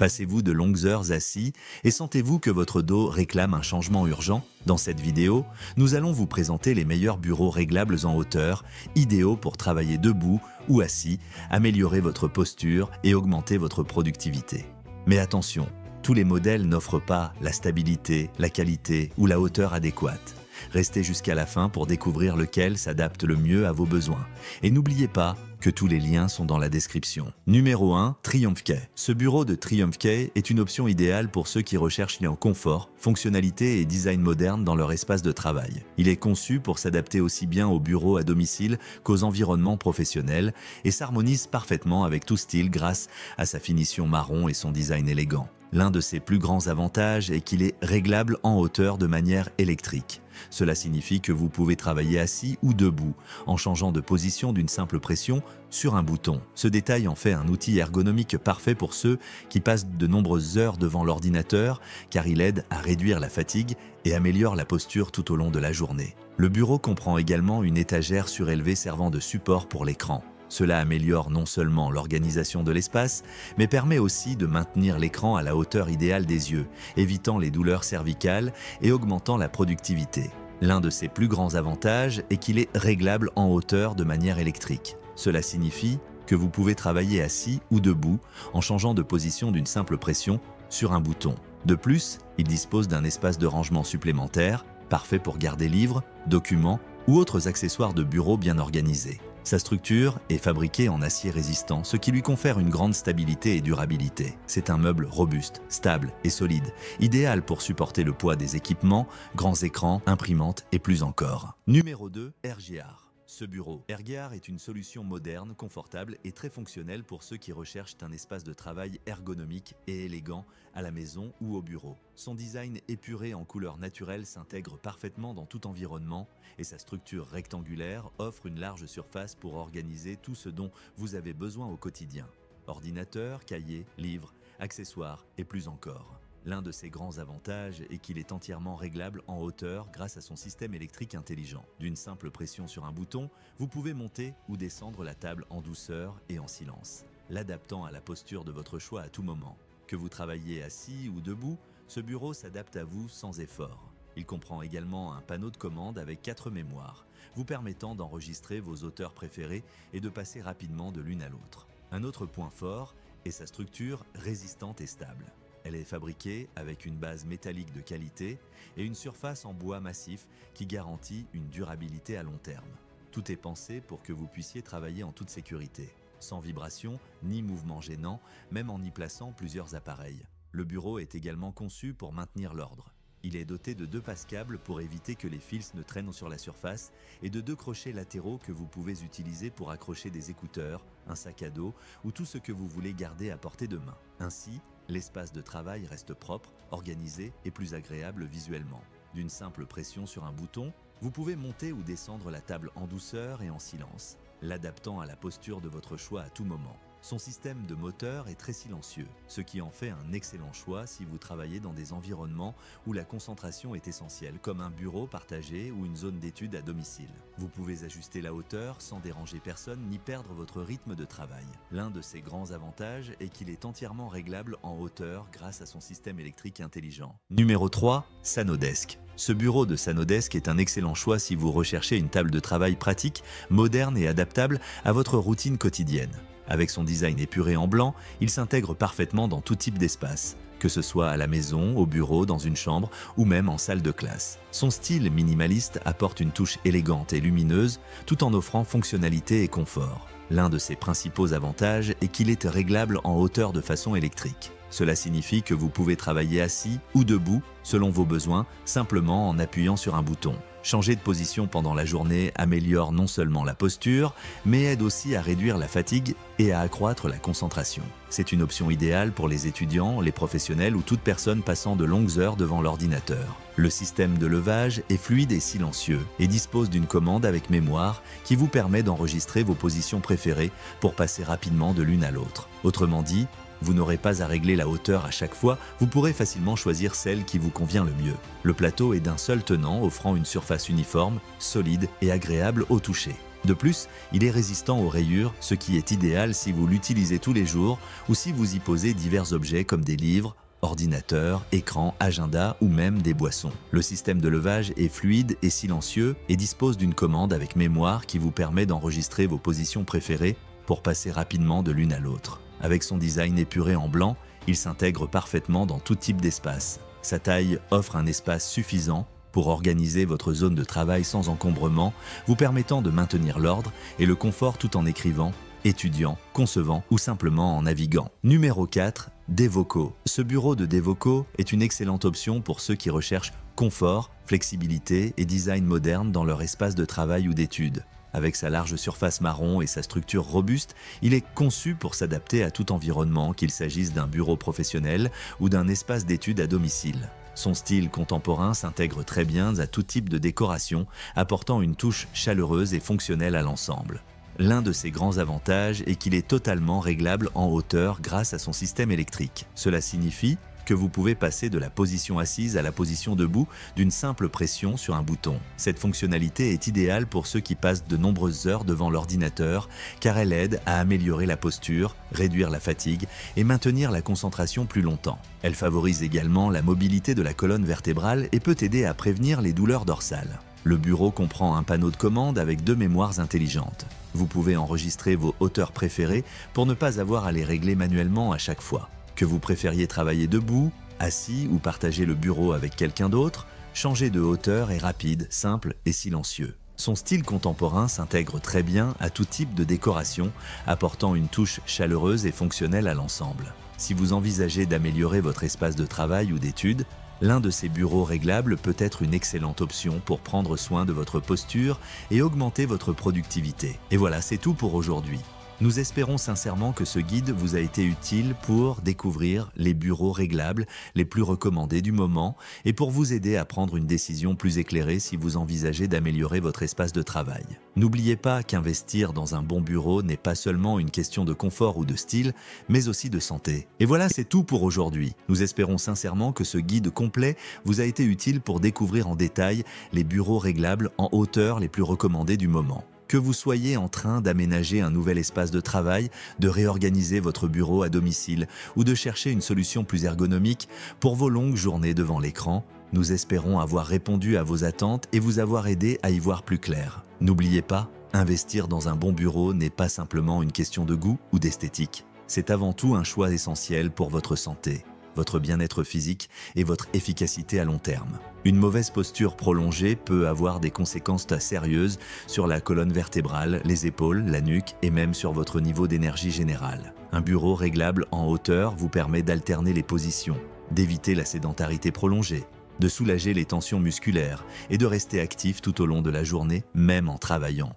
Passez-vous de longues heures assis et sentez-vous que votre dos réclame un changement urgent? Dans cette vidéo, nous allons vous présenter les meilleurs bureaux réglables en hauteur, idéaux pour travailler debout ou assis, améliorer votre posture et augmenter votre productivité. Mais attention, tous les modèles n'offrent pas la stabilité, la qualité ou la hauteur adéquate. Restez jusqu'à la fin pour découvrir lequel s'adapte le mieux à vos besoins. Et n'oubliez pas que tous les liens sont dans la description. Numéro 1, TriumphK. Ce bureau de TriumphK est une option idéale pour ceux qui recherchent un confort, fonctionnalité et design moderne dans leur espace de travail. Il est conçu pour s'adapter aussi bien aux bureaux à domicile qu'aux environnements professionnels et s'harmonise parfaitement avec tout style grâce à sa finition marron et son design élégant. L'un de ses plus grands avantages est qu'il est réglable en hauteur de manière électrique. Cela signifie que vous pouvez travailler assis ou debout, en changeant de position d'une simple pression sur un bouton. Ce détail en fait un outil ergonomique parfait pour ceux qui passent de nombreuses heures devant l'ordinateur, car il aide à réduire la fatigue et améliore la posture tout au long de la journée. Le bureau comprend également une étagère surélevée servant de support pour l'écran. Cela améliore non seulement l'organisation de l'espace, mais permet aussi de maintenir l'écran à la hauteur idéale des yeux, évitant les douleurs cervicales et augmentant la productivité. L'un de ses plus grands avantages est qu'il est réglable en hauteur de manière électrique. Cela signifie que vous pouvez travailler assis ou debout en changeant de position d'une simple pression sur un bouton. De plus, il dispose d'un espace de rangement supplémentaire, parfait pour garder livres, documents ou autres accessoires de bureau bien organisés. Sa structure est fabriquée en acier résistant, ce qui lui confère une grande stabilité et durabilité. C'est un meuble robuste, stable et solide, idéal pour supporter le poids des équipements, grands écrans, imprimantes et plus encore. Numéro 2, Ergiar. Ce bureau Ergiar est une solution moderne, confortable et très fonctionnelle pour ceux qui recherchent un espace de travail ergonomique et élégant à la maison ou au bureau. Son design épuré en couleurs naturelles s'intègre parfaitement dans tout environnement et sa structure rectangulaire offre une large surface pour organiser tout ce dont vous avez besoin au quotidien. Ordinateur, cahier, livres, accessoires et plus encore. L'un de ses grands avantages est qu'il est entièrement réglable en hauteur grâce à son système électrique intelligent. D'une simple pression sur un bouton, vous pouvez monter ou descendre la table en douceur et en silence, l'adaptant à la posture de votre choix à tout moment. Que vous travaillez assis ou debout, ce bureau s'adapte à vous sans effort. Il comprend également un panneau de commande avec 4 mémoires, vous permettant d'enregistrer vos auteurs préférés et de passer rapidement de l'une à l'autre. Un autre point fort est sa structure résistante et stable. Elle est fabriquée avec une base métallique de qualité et une surface en bois massif qui garantit une durabilité à long terme. Tout est pensé pour que vous puissiez travailler en toute sécurité, sans vibration ni mouvement gênant, même en y plaçant plusieurs appareils. Le bureau est également conçu pour maintenir l'ordre. Il est doté de 2 passes-câbles pour éviter que les fils ne traînent sur la surface et de 2 crochets latéraux que vous pouvez utiliser pour accrocher des écouteurs, un sac à dos ou tout ce que vous voulez garder à portée de main. Ainsi, l'espace de travail reste propre, organisé et plus agréable visuellement. D'une simple pression sur un bouton, vous pouvez monter ou descendre la table en douceur et en silence, l'adaptant à la posture de votre choix à tout moment. Son système de moteur est très silencieux, ce qui en fait un excellent choix si vous travaillez dans des environnements où la concentration est essentielle, comme un bureau partagé ou une zone d'études à domicile. Vous pouvez ajuster la hauteur sans déranger personne ni perdre votre rythme de travail. L'un de ses grands avantages est qu'il est entièrement réglable en hauteur grâce à son système électrique intelligent. Numéro 3, Sanodesk. Ce bureau de Sanodesk est un excellent choix si vous recherchez une table de travail pratique, moderne et adaptable à votre routine quotidienne. Avec son design épuré en blanc, il s'intègre parfaitement dans tout type d'espace, que ce soit à la maison, au bureau, dans une chambre ou même en salle de classe. Son style minimaliste apporte une touche élégante et lumineuse tout en offrant fonctionnalité et confort. L'un de ses principaux avantages est qu'il est réglable en hauteur de façon électrique. Cela signifie que vous pouvez travailler assis ou debout selon vos besoins, simplement en appuyant sur un bouton. Changer de position pendant la journée améliore non seulement la posture, mais aide aussi à réduire la fatigue et à accroître la concentration. C'est une option idéale pour les étudiants, les professionnels ou toute personne passant de longues heures devant l'ordinateur. Le système de levage est fluide et silencieux et dispose d'une commande avec mémoire qui vous permet d'enregistrer vos positions préférées pour passer rapidement de l'une à l'autre. Autrement dit, vous n'aurez pas à régler la hauteur à chaque fois, vous pourrez facilement choisir celle qui vous convient le mieux. Le plateau est d'un seul tenant, offrant une surface uniforme, solide et agréable au toucher. De plus, il est résistant aux rayures, ce qui est idéal si vous l'utilisez tous les jours ou si vous y posez divers objets comme des livres, ordinateur, écran, agenda ou même des boissons. Le système de levage est fluide et silencieux et dispose d'une commande avec mémoire qui vous permet d'enregistrer vos positions préférées pour passer rapidement de l'une à l'autre. Avec son design épuré en blanc, il s'intègre parfaitement dans tout type d'espace. Sa taille offre un espace suffisant pour organiser votre zone de travail sans encombrement, vous permettant de maintenir l'ordre et le confort tout en écrivant, étudiant, concevant ou simplement en naviguant. Numéro 4. Devoco. Ce bureau de Devoco est une excellente option pour ceux qui recherchent confort, flexibilité et design moderne dans leur espace de travail ou d'études. Avec sa large surface marron et sa structure robuste, il est conçu pour s'adapter à tout environnement, qu'il s'agisse d'un bureau professionnel ou d'un espace d'études à domicile. Son style contemporain s'intègre très bien à tout type de décoration, apportant une touche chaleureuse et fonctionnelle à l'ensemble. L'un de ses grands avantages est qu'il est totalement réglable en hauteur grâce à son système électrique. Cela signifie que vous pouvez passer de la position assise à la position debout d'une simple pression sur un bouton. Cette fonctionnalité est idéale pour ceux qui passent de nombreuses heures devant l'ordinateur car elle aide à améliorer la posture, réduire la fatigue et maintenir la concentration plus longtemps. Elle favorise également la mobilité de la colonne vertébrale et peut aider à prévenir les douleurs dorsales. Le bureau comprend un panneau de commande avec 2 mémoires intelligentes. Vous pouvez enregistrer vos hauteurs préférées pour ne pas avoir à les régler manuellement à chaque fois. Que vous préfériez travailler debout, assis ou partager le bureau avec quelqu'un d'autre, changer de hauteur est rapide, simple et silencieux. Son style contemporain s'intègre très bien à tout type de décoration, apportant une touche chaleureuse et fonctionnelle à l'ensemble. Si vous envisagez d'améliorer votre espace de travail ou d'études, l'un de ces bureaux réglables peut être une excellente option pour prendre soin de votre posture et augmenter votre productivité. Et voilà, c'est tout pour aujourd'hui. Nous espérons sincèrement que ce guide vous a été utile pour découvrir les bureaux réglables les plus recommandés du moment et pour vous aider à prendre une décision plus éclairée si vous envisagez d'améliorer votre espace de travail. N'oubliez pas qu'investir dans un bon bureau n'est pas seulement une question de confort ou de style, mais aussi de santé. Et voilà, c'est tout pour aujourd'hui. Nous espérons sincèrement que ce guide complet vous a été utile pour découvrir en détail les bureaux réglables en hauteur les plus recommandés du moment. Que vous soyez en train d'aménager un nouvel espace de travail, de réorganiser votre bureau à domicile ou de chercher une solution plus ergonomique pour vos longues journées devant l'écran, nous espérons avoir répondu à vos attentes et vous avoir aidé à y voir plus clair. N'oubliez pas, investir dans un bon bureau n'est pas simplement une question de goût ou d'esthétique. C'est avant tout un choix essentiel pour votre santé, votre bien-être physique et votre efficacité à long terme. Une mauvaise posture prolongée peut avoir des conséquences sérieuses sur la colonne vertébrale, les épaules, la nuque et même sur votre niveau d'énergie générale. Un bureau réglable en hauteur vous permet d'alterner les positions, d'éviter la sédentarité prolongée, de soulager les tensions musculaires et de rester actif tout au long de la journée, même en travaillant.